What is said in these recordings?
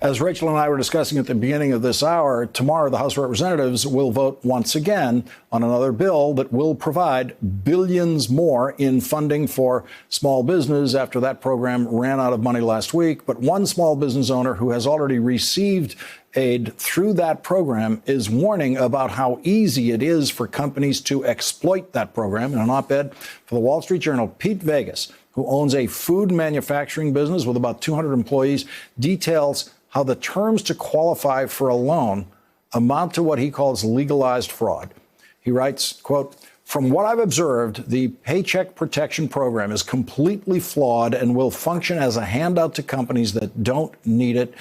As Rachel and I were discussing at the beginning of this hour, tomorrow the House of Representatives will vote once again on another bill that will provide billions more in funding for small business after that program ran out of money last week. But one small business owner who has already received aid through that program is warning about how easy it is for companies to exploit that program. In an op-ed for the Wall Street Journal, Pete Vegas, who owns a food manufacturing business with about 200 employees, details how the terms to qualify for a loan amount to what he calls legalized fraud. He writes, quote, "From what I've observed, the Paycheck Protection Program is completely flawed and will function as a handout to companies that don't need it.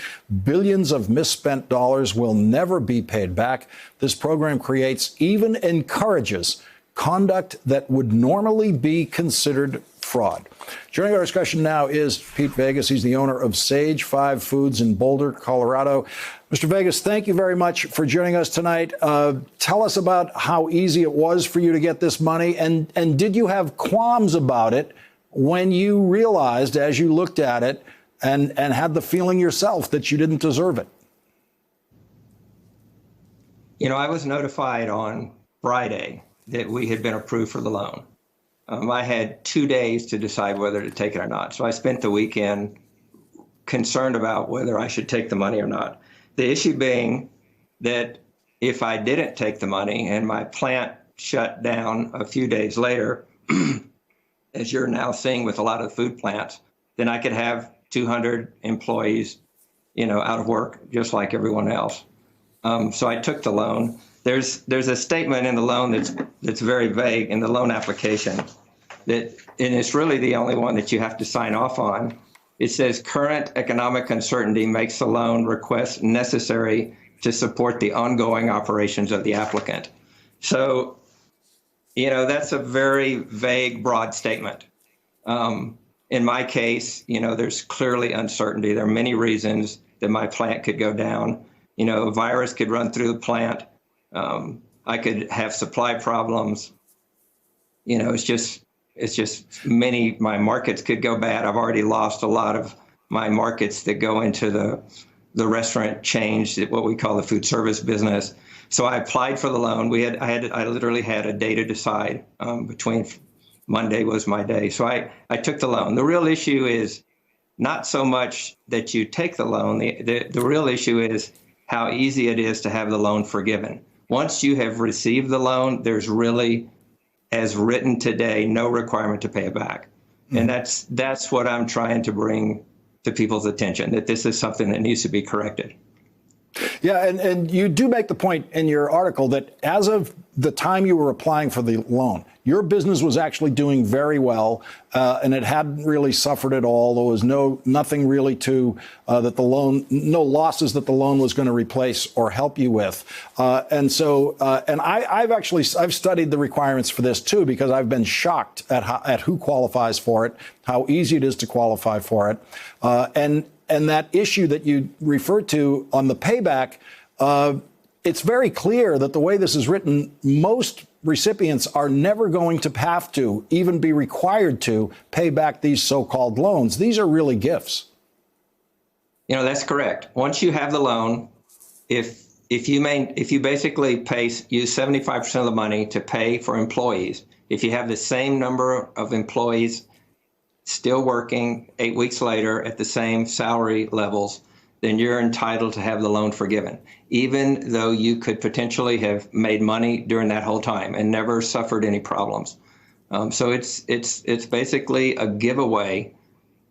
Billions of misspent dollars will never be paid back. This program creates, even encourages, conduct that would normally be considered fraud." Joining our discussion now is Pete Vegas. He's the owner of Sage 5 Foods in Boulder, Colorado. Mr. Vegas, thank you very much for joining us tonight. Tell us about how easy it was for you to get this money, and did you have qualms about it when you realized, as you looked at it, and had the feeling yourself that you didn't deserve it? You know, I was notified on Friday that we had been approved for the loan. I had 2 days to decide whether to take it or not. So I spent the weekend concerned about whether I should take the money or not. The issue being that if I didn't take the money and my plant shut down a few days later, as you're now seeing with a lot of food plants, then I could have 200 employees, out of work, just like everyone else. So I took the loan. There's a statement in the loan that's very vague in the loan application, and it's really the only one that you have to sign off on. It says current economic uncertainty makes the loan request necessary to support the ongoing operations of the applicant. So, that's a very vague, broad statement. In my case, there's clearly uncertainty. There are many reasons that my plant could go down. A virus could run through the plant. I could have supply problems. It's just my markets could go bad. I've already lost a lot of my markets that go into the restaurant chains, what we call the food service business. So I applied for the loan. I literally had a day to decide. Between Monday was my day. So I took the loan. The real issue is not so much that you take the loan. The real issue is how easy it is to have the loan forgiven. Once you have received the loan, there's really, as written today, no requirement to pay it back. And that's what I'm trying to bring to people's attention, that this is something that needs to be corrected. Yeah, and you do make the point in your article that as of the time you were applying for the loan, your business was actually doing very well, and it hadn't really suffered at all. There was nothing really to that the loan, no losses that the loan was going to replace or help you with. And I've studied the requirements for this too, because I've been shocked at who qualifies for it, how easy it is to qualify for it, and that issue that you referred to on the payback. It's very clear that the way this is written, most recipients are never going to have to even be required to pay back these so-called loans. These are really gifts. That's correct. Once you have the loan, if you basically use 75% of the money to pay for employees, if you have the same number of employees still working 8 weeks later at the same salary levels, then you're entitled to have the loan forgiven, even though you could potentially have made money during that whole time and never suffered any problems. So it's basically a giveaway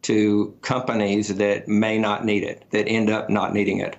to companies that may not need it, that end up not needing it.